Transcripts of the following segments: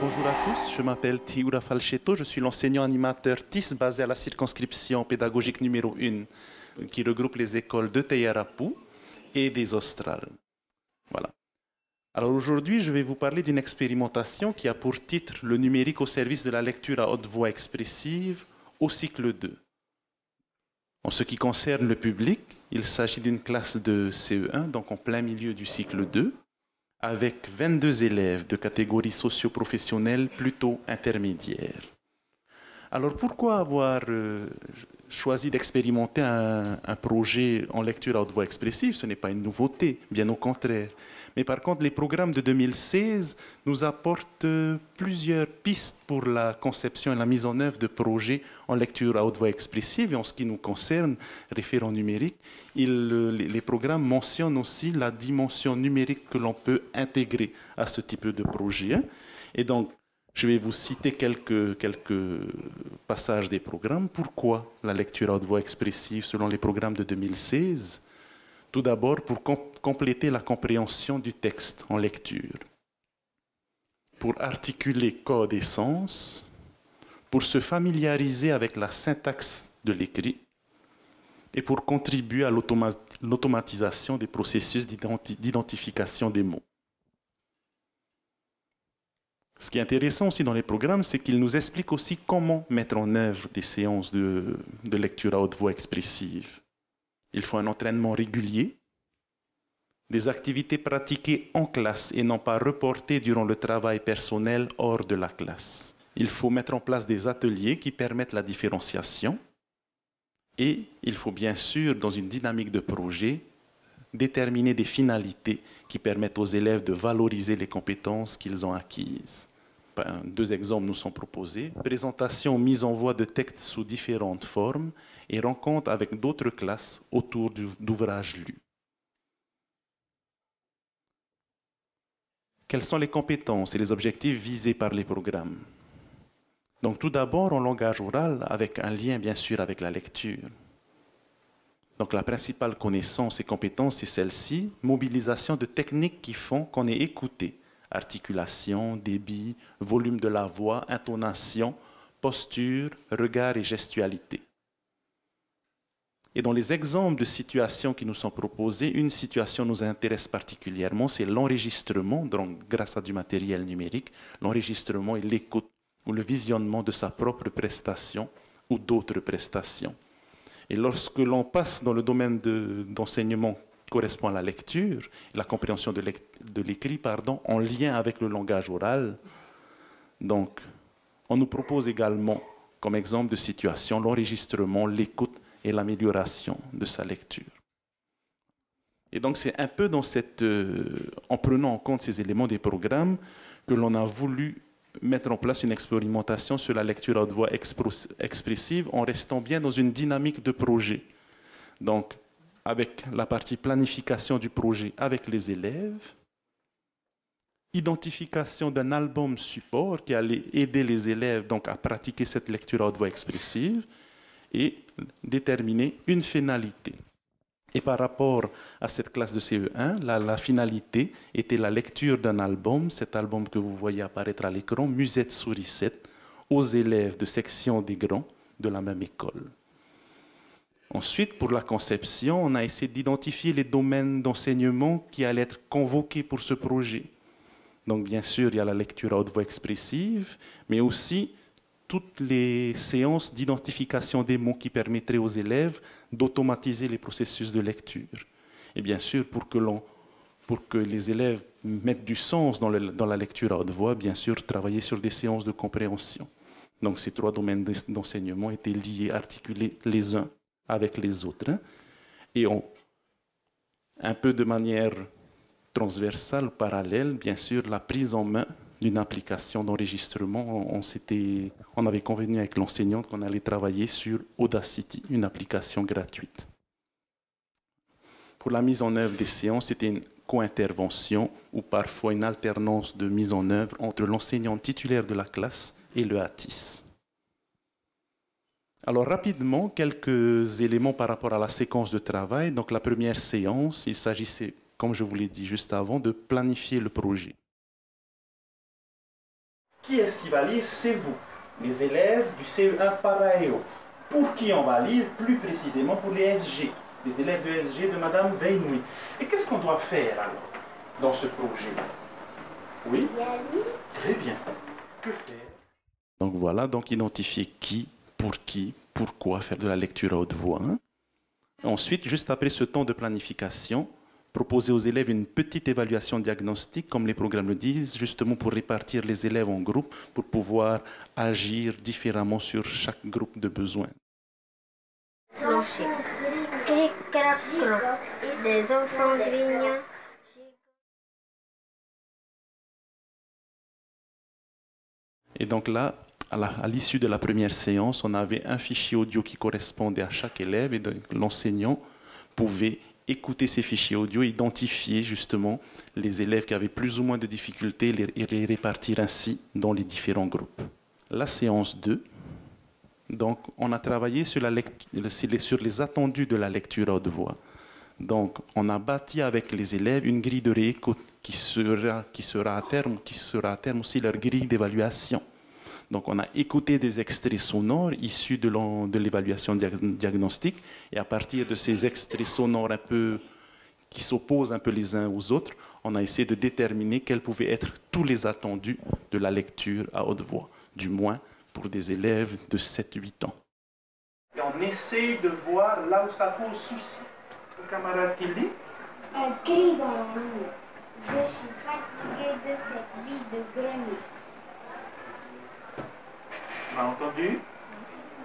Bonjour à tous, je m'appelle Tiura Falchetto, je suis l'enseignant animateur TIS basé à la circonscription pédagogique numéro 1 qui regroupe les écoles de Teyarapu et des Australes. Voilà. Alors aujourd'hui, je vais vous parler d'une expérimentation qui a pour titre le numérique au service de la lecture à haute voix expressive au cycle 2. En ce qui concerne le public, il s'agit d'une classe de CE1, donc en plein milieu du cycle 2, avec 22 élèves de catégorie socio-professionnelle plutôt intermédiaire. Alors pourquoi avoir choisi d'expérimenter un projet en lecture à haute voix expressive? Ce n'est pas une nouveauté, bien au contraire. Mais par contre, les programmes de 2016 nous apportent plusieurs pistes pour la conception et la mise en œuvre de projets en lecture à haute voix expressive. Et en ce qui nous concerne, référent numérique, les programmes mentionnent aussi la dimension numérique que l'on peut intégrer à ce type de projet. Et donc, je vais vous citer quelques passages des programmes. Pourquoi la lecture à haute voix expressive selon les programmes de 2016? Tout d'abord, pour compléter la compréhension du texte en lecture, pour articuler code et sens, pour se familiariser avec la syntaxe de l'écrit et pour contribuer à l'automatisation des processus d'identification des mots. Ce qui est intéressant aussi dans les programmes, c'est qu'ils nous expliquent aussi comment mettre en œuvre des séances de lecture à haute voix expressive. Il faut un entraînement régulier, des activités pratiquées en classe et non pas reportées durant le travail personnel hors de la classe. Il faut mettre en place des ateliers qui permettent la différenciation et il faut bien sûr, dans une dynamique de projet, déterminer des finalités qui permettent aux élèves de valoriser les compétences qu'ils ont acquises. Deux exemples nous sont proposés. Présentation, mise en voix de textes sous différentes formes et rencontre avec d'autres classes autour d'ouvrages lus. Quelles sont les compétences et les objectifs visés par les programmes? Donc tout d'abord en langage oral avec un lien bien sûr avec la lecture. Donc la principale connaissance et compétence c'est celle-ci, mobilisation de techniques qui font qu'on est écouté. Articulation, débit, volume de la voix, intonation, posture, regard et gestualité. Et dans les exemples de situations qui nous sont proposées, une situation nous intéresse particulièrement, c'est l'enregistrement, donc grâce à du matériel numérique, l'enregistrement et l'écoute ou le visionnement de sa propre prestation ou d'autres prestations. Et lorsque l'on passe dans le domaine d'enseignement qui correspond à la lecture, la compréhension de l'écrit, en lien avec le langage oral, donc on nous propose également comme exemple de situation l'enregistrement, l'écoute et l'amélioration de sa lecture. Et donc c'est un peu en prenant en compte ces éléments des programmes que l'on a voulu mettre en place une expérimentation sur la lecture à haute voix expressive en restant bien dans une dynamique de projet. Donc avec la partie planification du projet avec les élèves, identification d'un album support qui allait aider les élèves donc, à pratiquer cette lecture à haute voix expressive et déterminer une finalité. Et par rapport à cette classe de CE1, la finalité était la lecture d'un album, cet album que vous voyez apparaître à l'écran, Musette Sourisette, aux élèves de section des grands de la même école. Ensuite, pour la conception, on a essayé d'identifier les domaines d'enseignement qui allaient être convoqués pour ce projet. Donc bien sûr, il y a la lecture à haute voix expressive, mais aussi toutes les séances d'identification des mots qui permettraient aux élèves d'automatiser les processus de lecture. Et bien sûr, pour que les élèves mettent du sens dans la lecture à haute voix, bien sûr, travailler sur des séances de compréhension. Donc ces trois domaines d'enseignement étaient liés, articulés les uns avec les autres. Et un peu de manière transversale, parallèle, bien sûr, la prise en main d'une application d'enregistrement. On avait convenu avec l'enseignante qu'on allait travailler sur Audacity, une application gratuite. Pour la mise en œuvre des séances, c'était une co-intervention ou parfois une alternance de mise en œuvre entre l'enseignant titulaire de la classe et le ATIS. Alors rapidement, quelques éléments par rapport à la séquence de travail. Donc la première séance, il s'agissait, comme je vous l'ai dit juste avant, de planifier le projet. Qui est-ce qui va lire? C'est vous, les élèves du CE1 Paraeo. Pour qui on va lire? Plus précisément pour les SG, les élèves de SG de Madame Veinoui. Et qu'est-ce qu'on doit faire alors dans ce projet-là? Oui? Très bien. Que faire? Donc voilà, donc identifier qui, pourquoi faire de la lecture à haute voix. Hein? Ensuite, juste après ce temps de planification, proposer aux élèves une petite évaluation diagnostique, comme les programmes le disent, justement pour répartir les élèves en groupes, pour pouvoir agir différemment sur chaque groupe de besoins. Des enfants grignons. Et donc là, à l'issue de la première séance, on avait un fichier audio qui correspondait à chaque élève et l'enseignant pouvait écouter ces fichiers audio, identifier justement les élèves qui avaient plus ou moins de difficultés et les répartir ainsi dans les différents groupes. La séance 2, donc on a travaillé sur les attendus de la lecture à haute voix. Donc on a bâti avec les élèves une grille de réécoute qui sera à terme aussi leur grille d'évaluation. Donc on a écouté des extraits sonores issus de l'évaluation diagnostique et à partir de ces extraits sonores un peu qui s'opposent un peu les uns aux autres, on a essayé de déterminer quels pouvaient être tous les attendus de la lecture à haute voix, du moins pour des élèves de 7-8 ans. Et on essaie de voir là où ça pose souci. Le camarade qui lit? Un cri dans la nuit. Je suis fatigué de cette vie de grenier. On a entendu?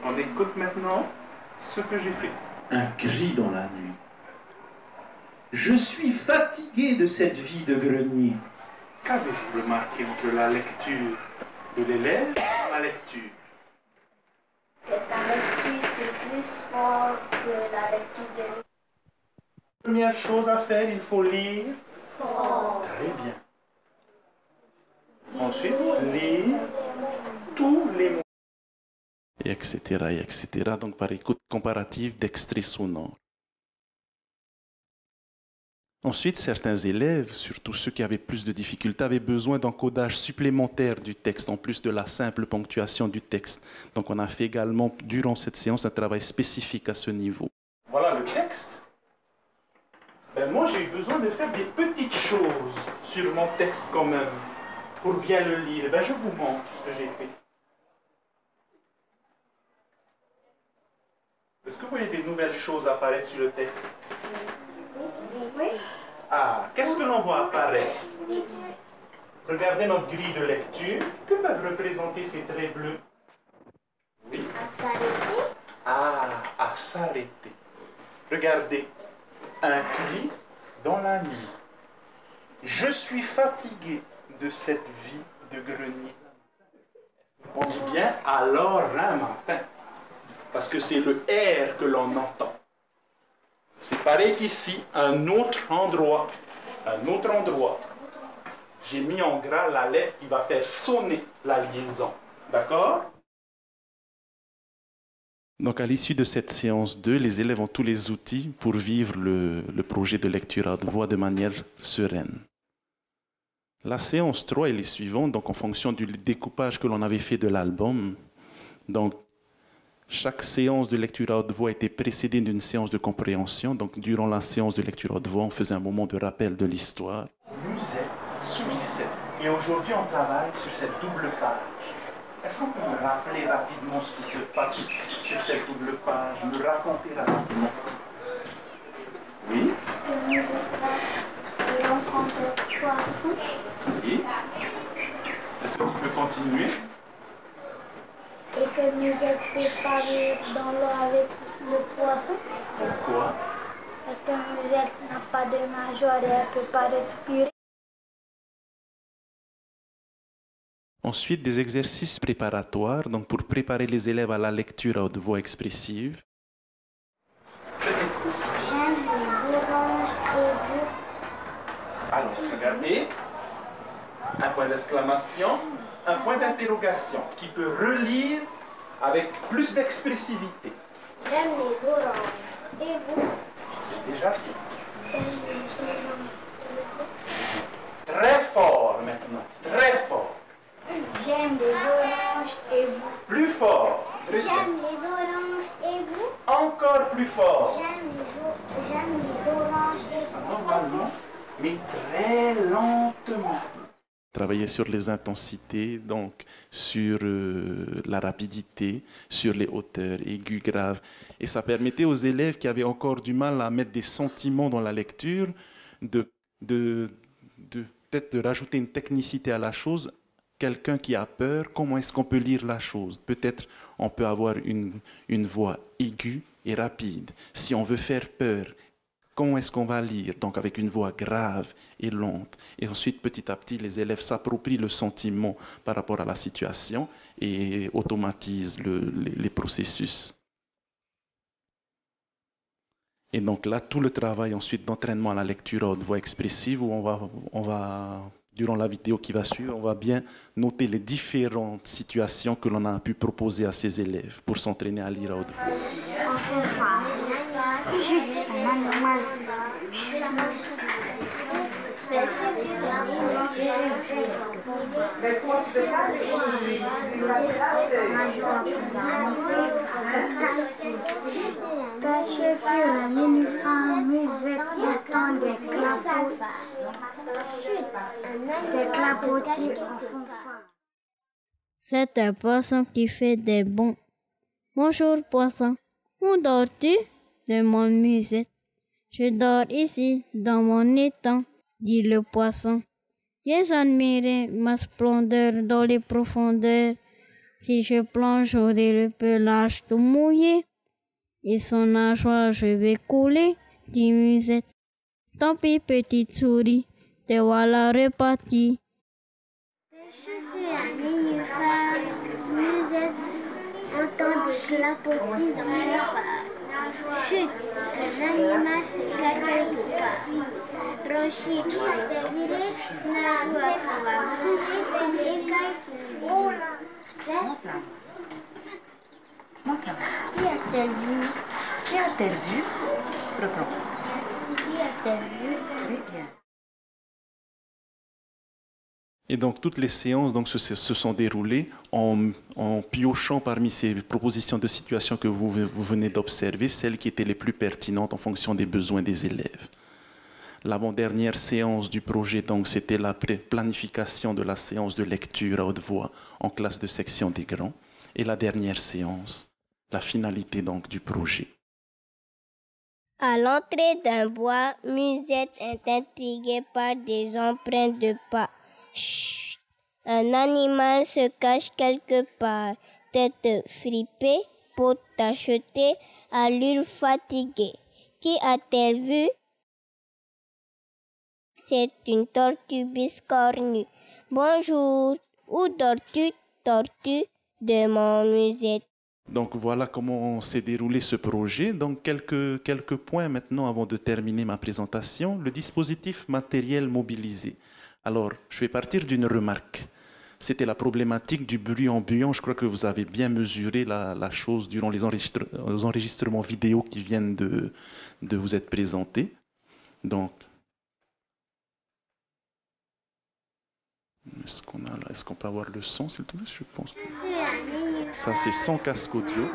On écoute maintenant ce que j'ai fait. Un cri dans la nuit. Je suis fatigué de cette vie de grenier. Qu'avez-vous remarqué entre la lecture de l'élève et la lecture? Que ta lecture c'est plus fort que la lecture de l'élève. Première chose à faire, il faut lire. Fort. Très bien. Ensuite, lire tous les mots. Et etc. Donc par écoute comparative d'extraits sonores. Ensuite, certains élèves, surtout ceux qui avaient plus de difficultés, avaient besoin d'encodage supplémentaire du texte, en plus de la simple ponctuation du texte. Donc on a fait également, durant cette séance, un travail spécifique à ce niveau. Voilà le texte. Moi, j'ai eu besoin de faire des petites choses sur mon texte quand même, pour bien le lire. Je vous montre ce que j'ai fait. Est-ce que vous voyez des nouvelles choses apparaître sur le texte? Oui. Ah, qu'est-ce que l'on voit apparaître? Regardez notre grille de lecture. Que peuvent représenter ces traits bleus? Oui. À s'arrêter. Ah, à s'arrêter. Regardez. Un cri dans la nuit. Je suis fatigué de cette vie de grenier. On dit bien alors un matin. Parce que c'est le R que l'on entend. C'est pareil qu'ici, un autre endroit. J'ai mis en gras la lettre qui va faire sonner la liaison. D'accord? Donc à l'issue de cette séance 2, les élèves ont tous les outils pour vivre le projet de lecture à haute voix de manière sereine. La séance 3 est les suivantes, donc en fonction du découpage que l'on avait fait de l'album. Donc chaque séance de lecture à haute voix était précédée d'une séance de compréhension. Donc durant la séance de lecture à haute voix, on faisait un moment de rappel de l'histoire. Musette, Soulissette. Et aujourd'hui, on travaille sur cette double page. Est-ce qu'on peut me rappeler rapidement ce qui se passe sur cette double page? Me raconter rapidement. Oui? Et on prend le poisson. Oui? Est-ce que tu peux continuer? Et que Musette peut parler dans l'eau avec le poisson. Pourquoi? Parce que Musette n'a pas de nageoire et elle ne peut pas respirer. Ensuite, des exercices préparatoires, donc pour préparer les élèves à la lecture à haute voix expressive. J'aime les oranges et vous. Alors, regardez. Un point d'exclamation, un point d'interrogation qui peut relire avec plus d'expressivité. J'aime les oranges et vous. J'ai déjà dit. J'aime les oranges et vous. Très fort maintenant, très fort. J'aime j'aime les oranges et Normalement, mais très lentement. Travailler sur les intensités, donc sur la rapidité, sur les hauteurs aiguës, graves. Et ça permettait aux élèves qui avaient encore du mal à mettre des sentiments dans la lecture de peut-être de rajouter une technicité à la chose. Quelqu'un qui a peur, comment est-ce qu'on peut lire la chose? Peut-être on peut avoir une voix aiguë et rapide. Si on veut faire peur, comment est-ce qu'on va lire? Donc avec une voix grave et lente. Et ensuite, petit à petit, les élèves s'approprient le sentiment par rapport à la situation et automatisent les processus. Et donc là, tout le travail ensuite d'entraînement à la lecture à haute voix expressive, où on va, durant la vidéo qui va suivre, on va bien noter les différentes situations que l'on a pu proposer à ces élèves pour s'entraîner à lire à haute voix. Pêcher sur une femme, musette, entend des clapotis en fanfare. C'est un poisson qui fait des bonds. Bonjour poisson, où dors-tu? Demande Musette. Je dors ici, dans mon étang, dit le poisson. J'ai admiré ma splendeur dans les profondeurs. Si je plonge, j'aurai le pelage tout mouillé. Et son nageoire, je vais couler, dit Musette. Tant pis, petite souris, te voilà repartie. Pêcher sur un nénuphar, Musette entend des clapotis en fanfare. Chut, un animal se cache quelque part. Rocher pour respirer, nageoire pour avancer, écaille pour finir. Qui a-t-elle vu? Qui a-t-elle vu? Reprends. Qui a-t-elle vu? Très bien. Et donc toutes les séances donc, se sont déroulées en piochant parmi ces propositions de situation que vous venez d'observer, celles qui étaient les plus pertinentes en fonction des besoins des élèves. L'avant-dernière séance du projet, donc, c'était la planification de la séance de lecture à haute voix en classe de section des grands. Et la dernière séance, la finalité donc, du projet. À l'entrée d'un bois, Musette est intriguée par des empreintes de pas. Chut! Un animal se cache quelque part, tête fripée, peau tachetée, allure fatiguée. Qui a-t-elle vu? C'est une tortue biscornue. Bonjour, où dors-tu, tortue? Demande Musette. Donc voilà comment s'est déroulé ce projet. Donc quelques points maintenant avant de terminer ma présentation. Le dispositif matériel mobilisé. Alors, je vais partir d'une remarque. C'était la problématique du bruit ambiant. Je crois que vous avez bien mesuré la chose durant les enregistrements vidéo qui viennent de vous être présentés. Donc, est-ce qu'on peut avoir le son, s'il te plaît? Je pense que ça, c'est sans casque audio.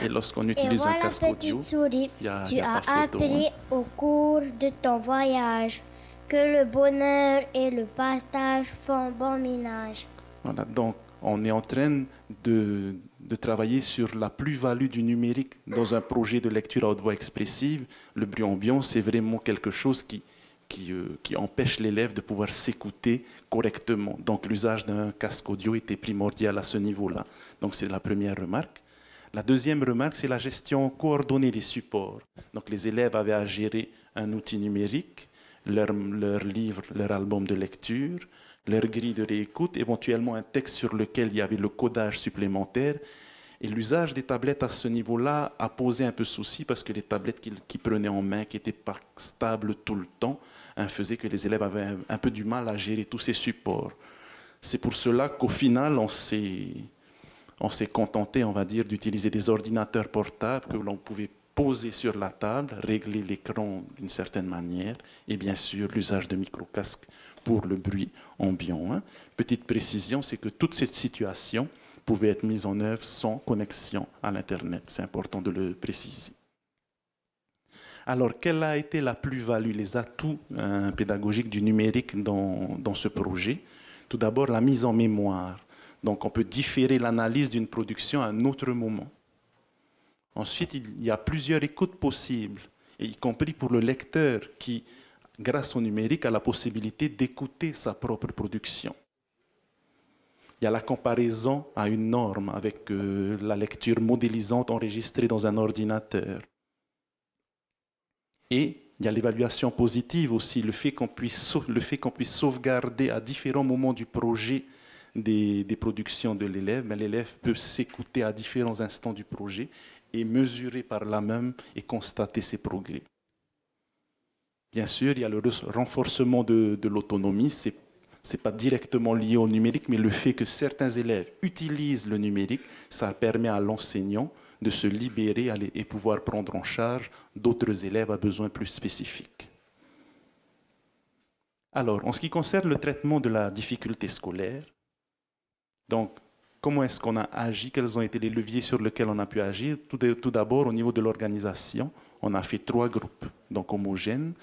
Et lorsqu'on utilise un casque audio, souris, tu as appris hein. au cours de ton voyage que le bonheur et le partage font bon ménage. Voilà, donc on est en train de travailler sur la plus-value du numérique dans un projet de lecture à haute voix expressive. Le bruit ambiant, c'est vraiment quelque chose qui empêche l'élève de pouvoir s'écouter correctement. Donc l'usage d'un casque audio était primordial à ce niveau-là. Donc c'est la première remarque. La deuxième remarque, c'est la gestion coordonnée des supports. Donc les élèves avaient à gérer un outil numérique, leur livre, leur album de lecture, leur grille de réécoute, éventuellement un texte sur lequel il y avait le codage supplémentaire. Et l'usage des tablettes à ce niveau-là a posé un peu souci parce que les tablettes qu'ils prenaient en main, qui n'étaient pas stables tout le temps, faisaient que les élèves avaient un peu du mal à gérer tous ces supports. C'est pour cela qu'au final, on s'est contenté, on va dire, d'utiliser des ordinateurs portables que l'on pouvait poser sur la table, régler l'écran d'une certaine manière, et bien sûr l'usage de micro-casques pour le bruit ambiant. Petite précision, c'est que toute cette situation pouvait être mise en œuvre sans connexion à l'Internet. C'est important de le préciser. Alors, quelle a été la plus-value, les atouts pédagogiques du numérique dans ce projet? Tout d'abord, la mise en mémoire. Donc, on peut différer l'analyse d'une production à un autre moment. Ensuite, il y a plusieurs écoutes possibles, y compris pour le lecteur qui, grâce au numérique, a la possibilité d'écouter sa propre production. Il y a la comparaison à une norme avec la lecture modélisante enregistrée dans un ordinateur. Et il y a l'évaluation positive aussi, le fait qu'on puisse sauvegarder à différents moments du projet des productions de l'élève. L'élève peut s'écouter à différents instants du projet et mesurer par là même et constater ses progrès. Bien sûr, il y a le renforcement de l'autonomie. Ce n'est pas directement lié au numérique, mais le fait que certains élèves utilisent le numérique, ça permet à l'enseignant de se libérer et pouvoir prendre en charge d'autres élèves à besoins plus spécifiques. Alors, en ce qui concerne le traitement de la difficulté scolaire, donc, comment est-ce qu'on a agi? Quels ont été les leviers sur lesquels on a pu agir? Tout d'abord, au niveau de l'organisation, on a fait 3 groupes, donc homogènes,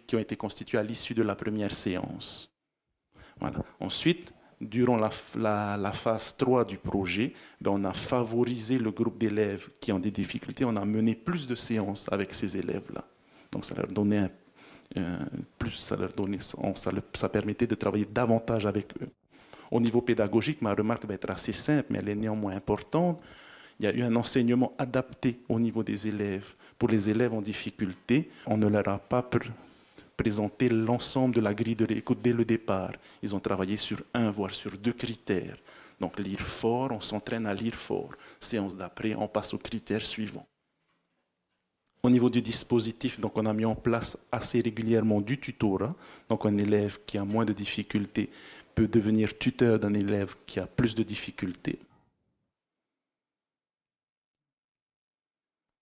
qui ont été constitués à l'issue de la première séance. Voilà. Ensuite, durant la phase 3 du projet, on a favorisé le groupe d'élèves qui ont des difficultés. On a mené plus de séances avec ces élèves-là. Donc, ça leur donnait ça permettait de travailler davantage avec eux. Au niveau pédagogique, ma remarque va être assez simple, mais elle est néanmoins importante. Il y a eu un enseignement adapté au niveau des élèves. Pour les élèves en difficulté, on ne leur a pas présenté l'ensemble de la grille de l'écoute dès le départ. Ils ont travaillé sur 1, voire sur 2 critères. Donc lire fort, on s'entraîne à lire fort. Séance d'après, on passe aux critères suivants. Au niveau du dispositif, donc on a mis en place assez régulièrement du tutorat. Donc un élève qui a moins de difficultés peut devenir tuteur d'un élève qui a plus de difficultés.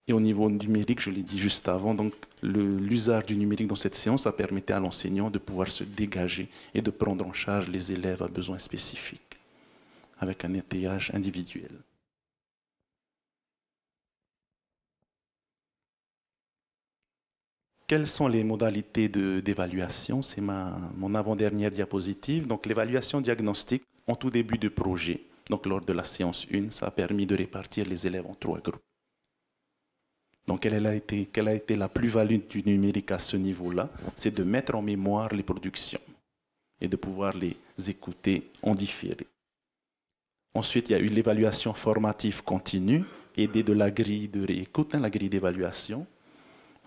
Et au niveau numérique, je l'ai dit juste avant, donc l'usage du numérique dans cette séance a permis à l'enseignant de pouvoir se dégager et de prendre en charge les élèves à besoins spécifiques, avec un étayage individuel. Quelles sont les modalités d'évaluation? C'est mon avant-dernière diapositive. Donc l'évaluation diagnostique en tout début de projet. Donc lors de la séance 1, ça a permis de répartir les élèves en 3 groupes. Donc quelle a été la plus-value du numérique à ce niveau-là? C'est de mettre en mémoire les productions et de pouvoir les écouter en différé. Ensuite, il y a eu l'évaluation formative continue, aidée de la grille de réécoute, la grille d'évaluation.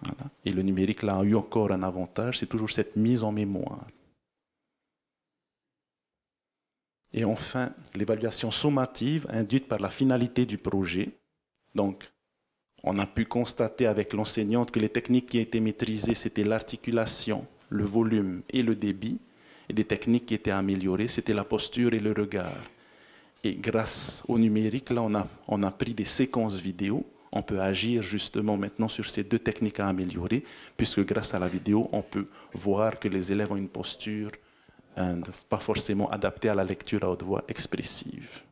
Voilà. Et le numérique là, a eu encore un avantage, c'est toujours cette mise en mémoire. Et enfin, l'évaluation sommative induite par la finalité du projet. Donc, on a pu constater avec l'enseignante que les techniques qui étaient maîtrisées, c'était l'articulation, le volume et le débit. Et des techniques qui étaient améliorées, c'était la posture et le regard. Et grâce au numérique, là, on a pris des séquences vidéo. On peut agir justement maintenant sur ces 2 techniques à améliorer, puisque grâce à la vidéo, on peut voir que les élèves ont une posture pas forcément adaptée à la lecture à haute voix expressive.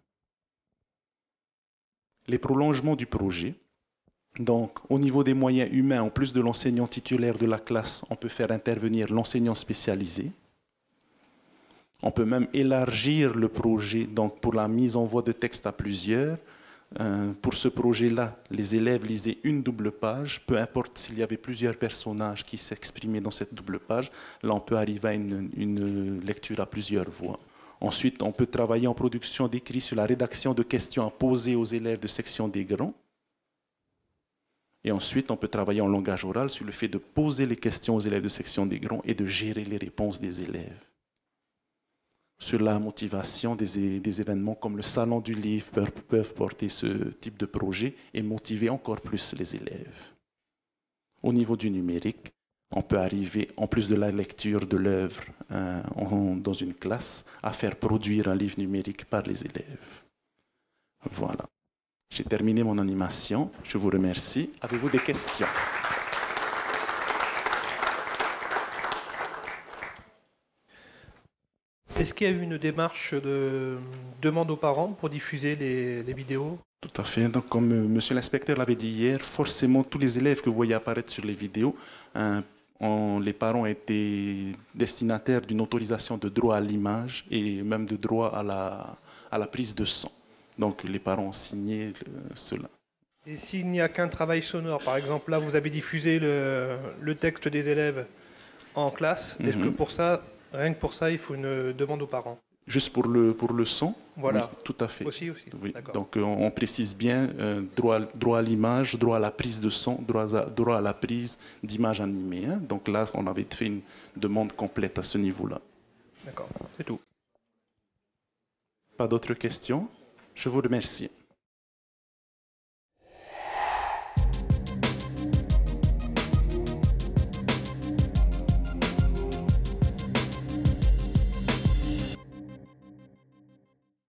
Les prolongements du projet. Donc, au niveau des moyens humains, en plus de l'enseignant titulaire de la classe, on peut faire intervenir l'enseignant spécialisé. On peut même élargir le projet donc pour la mise en voix de texte à plusieurs. Pour ce projet-là, les élèves lisaient une double page, peu importe s'il y avait plusieurs personnages qui s'exprimaient dans cette double page. Là, on peut arriver à une lecture à plusieurs voix. Ensuite, on peut travailler en production d'écrits sur la rédaction de questions à poser aux élèves de section des grands. Et ensuite, on peut travailler en langage oral sur le fait de poser les questions aux élèves de section des grands et de gérer les réponses des élèves. Sur la motivation, des événements comme le Salon du Livre peuvent porter ce type de projet et motiver encore plus les élèves. Au niveau du numérique, on peut arriver, en plus de la lecture de l'œuvre dans une classe, à faire produire un livre numérique par les élèves. Voilà. J'ai terminé mon animation. Je vous remercie. Avez-vous des questions? Est-ce qu'il y a eu une démarche de demande aux parents pour diffuser les vidéos? Tout à fait. Donc, comme monsieur l'inspecteur l'avait dit hier, forcément, tous les élèves que vous voyez apparaître sur les vidéos, les parents étaient destinataires d'une autorisation de droit à l'image et même de droit à la prise de son. Donc, les parents ont signé cela. Et s'il n'y a qu'un travail sonore, par exemple, là, vous avez diffusé le texte des élèves en classe, est-ce que pour ça, rien que pour ça, il faut une demande aux parents? Juste pour le son? Voilà. Oui, tout à fait. Aussi. Oui. Donc, on précise bien droit à l'image, droit à la prise de son, droit à la prise d'image animée. Hein. Donc là, on avait fait une demande complète à ce niveau-là. D'accord, c'est tout. Pas d'autres questions? Je vous remercie.